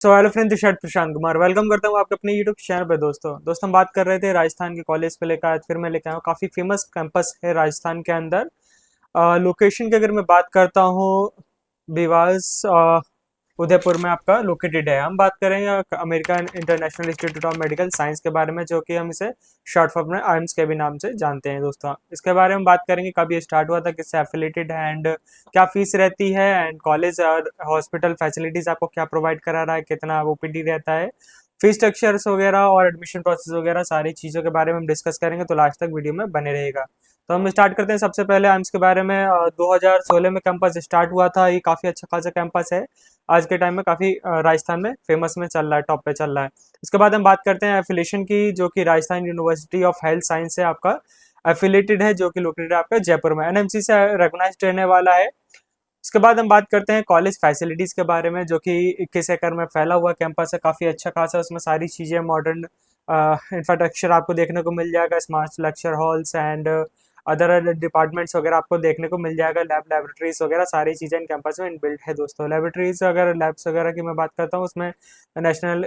So hello friend, this is Prashant Kumar. Welcome करता हूँ आपके अपने यूट्यूब चैनल पे। दोस्तों हम बात कर रहे थे राजस्थान के कॉलेज को लेकर। आज फिर मैं लेकर आया हूँ, काफ़ी फेमस कैंपस है राजस्थान के अंदर। लोकेशन की अगर मैं बात करता हूँ, बीवास उदयपुर में आपका लोकेटेड है। हम बात करेंगे American international institute of medical science के बारे में, जो कि हम इसे शॉर्ट फॉर्म में आइम्स के भी नाम से जानते हैं। दोस्तों इसके बारे में बात करेंगे, कब ये स्टार्ट हुआ था, किससे एफिलेटेड है, एंड क्या फीस रहती है, एंड कॉलेज और हॉस्पिटल फैसिलिटीज आपको क्या प्रोवाइड करा रहा है, कितना ओपीडी रहता है, फीस स्ट्रक्चर्स वगैरह और एडमिशन प्रोसेस वगैरह सारी चीज़ों के बारे में हम डिस्कस करेंगे। तो लास्ट तक वीडियो में बने रहेगा। तो हम स्टार्ट करते हैं सबसे पहले आइम्स के बारे में। 2016 में कैंपस स्टार्ट हुआ था। ये काफ़ी अच्छा खासा कैंपस है। आज के टाइम में काफ़ी राजस्थान में फेमस में चल रहा है, टॉप पे चल रहा है। इसके बाद हम बात करते हैं एफिलेशन की, जो कि Rajasthan university of health science से आपका एफिलेटेड है, जो कि लोकेटेड है आपका जयपुर में, एनएमसी से रिकॉग्नाइज्ड रहने वाला है। उसके बाद हम बात करते हैं कॉलेज फैसिलिटीज़ के बारे में, जो कि 21 एकड़ में फैला हुआ कैंपस है, काफ़ी अच्छा खासा। उसमें सारी चीज़ें मॉडर्न इंफ्रास्ट्रक्चर आपको देखने को मिल जाएगा, smart lecture halls and other departments वगैरह आपको देखने को मिल जाएगा, लेबोरेटरीज वगैरह सारी चीज़ें इन कैंपस में इनबिल्ट है। दोस्तों लेबोरेटरीज अगर लैब्स वगैरह की मैं बात करता हूँ, उसमें नेशनल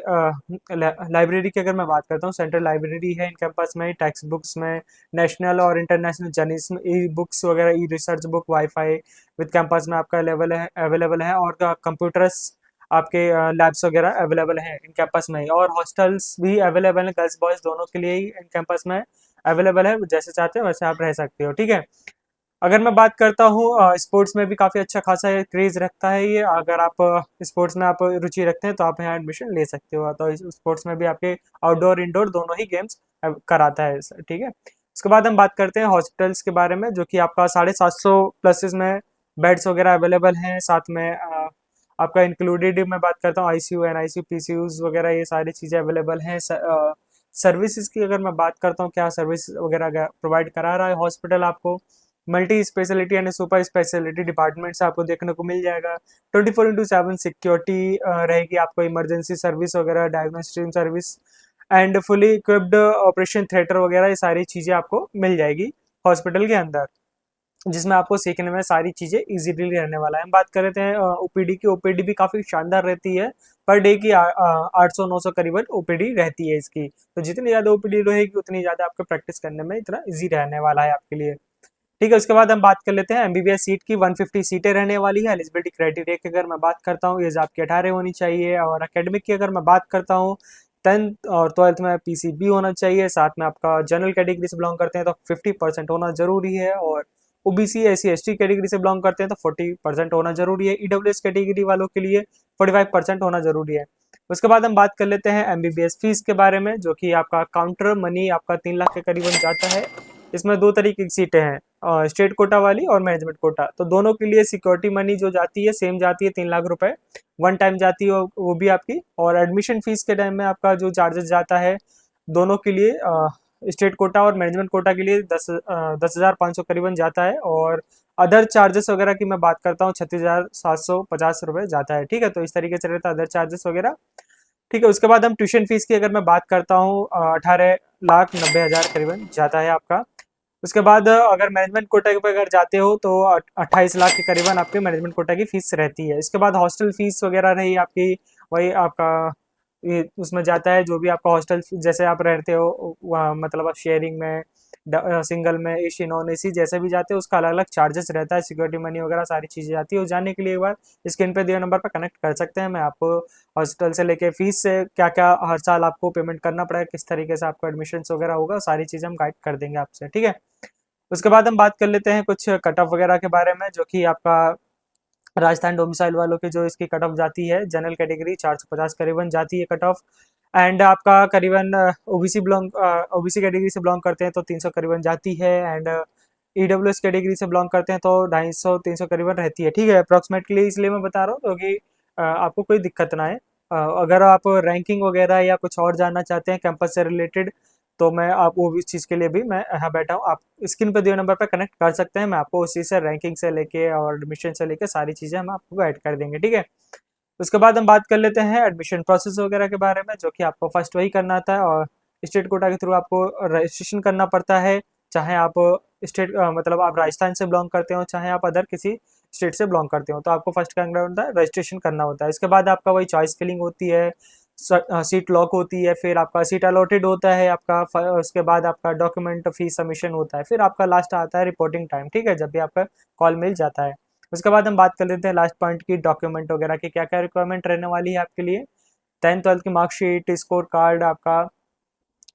लाइब्रेरी की अगर मैं बात करता हूँ, सेंट्रल लाइब्रेरी है इन कैंपस में। टेक्स्ट बुक्स में नेशनल और इंटरनेशनल जर्नल्स, ई बुक्स वगैरह, e research book, wifi with campus में आपका अवेलेबल है, और कंप्यूटर्स आपके लैब्स वगैरह अवेलेबल हैं इन कैंपस में ही, और हॉस्टल्स भी अवेलेबल हैं, गर्ल्स बॉयज़ दोनों के लिए ही इन कैंपस में अवेलेबल है। जैसे चाहते हो वैसे आप रह सकते हो, ठीक है। अगर मैं बात करता हूँ, स्पोर्ट्स में भी काफ़ी अच्छा खासा क्रेज रखता है ये। अगर आप स्पोर्ट्स में आप रुचि रखते हैं तो आप यहाँ एडमिशन ले सकते हो। तो स्पोर्ट्स में भी आपके आउटडोर इंडोर दोनों ही गेम्स कराता है, ठीक है। उसके बाद हम बात करते हैं हॉस्पिटल्स के बारे में, जो कि आपका 750 प्लसेस में बेड्स वगैरह अवेलेबल हैं। साथ में आपका इंक्लूडेड मैं बात करता हूँ आईसीयू, एनआईसीयू, पीसीयूज वगैरह, ये सारी चीज़ें अवेलेबल हैं। सर्विसेज की अगर मैं बात करता हूँ, क्या सर्विस वगैरह प्रोवाइड करा रहा है हॉस्पिटल आपको, multi speciality and super speciality departments आपको देखने को मिल जाएगा। 24/7 सिक्योरिटी रहेगी आपको, इमरजेंसी सर्विस वगैरह, diagnostic service and fully equipped operation theatre वगैरह, ये सारी चीज़ें आपको मिल जाएगी हॉस्पिटल के अंदर, जिसमें आपको सीखने में सारी चीज़ें इजीली रहने वाला है। हम बात कर रहे थे ओपीडी की। ओपीडी भी काफ़ी शानदार रहती है। पर डे की 800-900 करीबन ओपीडी रहती है इसकी। तो जितनी ज़्यादा ओपीडी रहेगी उतनी ज़्यादा आपको प्रैक्टिस करने में इतना इजी रहने वाला है आपके लिए, ठीक है। उसके बाद हम बात कर लेते हैं एमबीबीएस सीट की। 150 सीटें रहने वाली है। एलिजिबिलिटी क्राइटेरिया की अगर मैं बात करता हूँ, एज आपकी 18 होनी चाहिए। और एकेडमिक की अगर मैं बात करता हूँ, 10th और 12th में पीसीबी होना चाहिए। साथ में आपका जनरल कैटेगरी से बिलोंग करते हैं तो 50% होना जरूरी है, और ओबीसी एससी एसटी कैटेगरी से बिलोंग करते हैं तो 40% होना जरूरी है। ईडब्ल्यूएस कैटेगरी वालों के लिए 45% होना जरूरी है। उसके बाद हम बात कर लेते हैं एमबीबीएस फीस के बारे में, जो कि आपका काउंटर मनी आपका 3 लाख के करीबन जाता है। इसमें दो तरीके की सीटें हैं, स्टेट कोटा वाली और मैनेजमेंट कोटा। तो दोनों के लिए सिक्योरिटी मनी जो जाती है सेम जाती है, 3 लाख रुपए वन टाइम जाती है, वो भी आपकी। और एडमिशन फीस के टाइम में आपका जो चार्जेस जाता है दोनों के लिए, स्टेट कोटा और मैनेजमेंट कोटा के लिए 10,500 करीबन जाता है। और अदर चार्जेस वगैरह की मैं बात करता हूँ, 36,750 रुपये जाता है, ठीक है। तो इस तरीके से रहता है अदर चार्जेस वगैरह, ठीक है। उसके बाद हम ट्यूशन फीस की अगर मैं बात करता हूँ, 18,90,000 करीबन जाता है आपका। उसके बाद अगर मैनेजमेंट कोटा पे अगर जाते हो तो 28 लाख के करीबन आपके मैनेजमेंट कोटा की फीस रहती है। इसके बाद हॉस्टल फीस वगैरह रही आपकी, वही आपका ये उसमें जाता है, जो भी आपका हॉस्टल जैसे आप रहते हो वहाँ, मतलब आप शेयरिंग में, सिंगल में, एसी नॉन एसी जैसे भी जाते हो उसका अलग अलग चार्जेस रहता है। सिक्योरिटी मनी वगैरह सारी चीज़ें जाती है। उस जाने के लिए एक बार स्क्रीन पे दिए नंबर पर कनेक्ट कर सकते हैं। मैं आपको हॉस्टल से लेके फीस से क्या क्या हर साल आपको पेमेंट करना पड़ेगा, किस तरीके से आपको एडमिशन वगैरह होगा, सारी चीज़ें हम गाइड कर देंगे आपसे, ठीक है। उसके बाद हम बात कर लेते हैं कुछ कट ऑफ वगैरह के बारे में, जो कि आपका राजस्थान डोमिसाइल वालों की जो इसकी कट ऑफ जाती है, जनरल कैटेगरी 450 करीबन जाती है कट ऑफ। एंड आपका करीबन ओबीसी कैटेगरी से बिलोंग करते हैं तो 300 करीबन जाती है। एंड ईडब्ल्यूएस कैटेगरी से बिलोंग करते हैं तो 250-300 करीबन रहती है, ठीक है, अप्रॉक्सीमेटली। इसलिए मैं बता रहा हूँ क्योंकि आपको कोई दिक्कत ना आए। अगर आप रैंकिंग वगैरह या कुछ और जानना चाहते हैं कैंपस से रिलेटेड, तो मैं आप वो भी चीज़ के लिए भी मैं यहाँ बैठा हूँ। आप स्क्रीन पे दिए नंबर पर कनेक्ट कर सकते हैं। मैं आपको उसी से रैंकिंग से लेके और एडमिशन से लेके सारी चीज़ें हम आपको गाइड कर देंगे, ठीक है। उसके बाद हम बात कर लेते हैं एडमिशन प्रोसेस वगैरह के बारे में, जो कि आपको फर्स्ट वही करना आता है। और स्टेट कोटा के थ्रू आपको रजिस्ट्रेशन करना पड़ता है, चाहे आप मतलब आप राजस्थान से बिलोंग करते हो, चाहे आप अदर किसी स्टेट से बिलोंग करते हो। तो आपको फर्स्ट क्या करना होता है, रजिस्ट्रेशन करना होता है। इसके बाद आपका वही चॉइस फिलिंग होती है, सीट लॉक होती है, फिर आपका सीट अलॉटेड होता है आपका, उसके बाद आपका डॉक्यूमेंट फी सबमिशन होता है, फिर आपका लास्ट आता है रिपोर्टिंग टाइम, ठीक है, जब भी आपका कॉल मिल जाता है। उसके बाद हम बात कर लेते हैं लास्ट पॉइंट की, डॉक्यूमेंट वगैरह की क्या क्या रिक्वायरमेंट रहने वाली है आपके लिए। 10th 12th की मार्कशीट, स्कोर कार्ड आपका,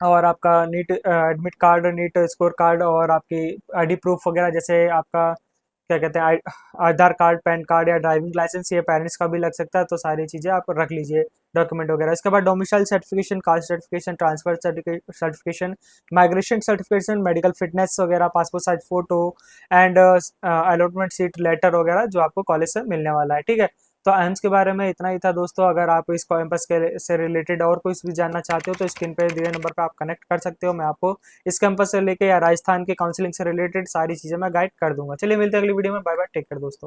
और आपका NEET admit card, NEET score card, और आपकी आईडी प्रूफ वगैरह, जैसे आपका क्या कहते हैं आधार कार्ड, पैन कार्ड या ड्राइविंग लाइसेंस, ये पेरेंट्स का भी लग सकता है, तो सारी चीज़ें आप रख लीजिए डॉक्यूमेंट वगैरह। इसके बाद domicile certification, caste certification, transfer certification, migration certification, medical fitness वगैरह, passport size photo, and allotment seat letter वगैरह जो आपको कॉलेज से मिलने वाला है, ठीक है। तो एम्स के बारे में इतना ही था दोस्तों। अगर आप इस कैंपस के से रिलेटेड और कुछ भी जानना चाहते हो तो स्क्रीन पे दिए नंबर पर आप कनेक्ट कर सकते हो। मैं आपको इस कैंपस से लेके या राजस्थान के काउंसलिंग से रिलेटेड सारी चीज़ें मैं गाइड कर दूंगा। चलिए मिलते हैं अगली वीडियो में। बाय बाय, टेक केयर दोस्तों।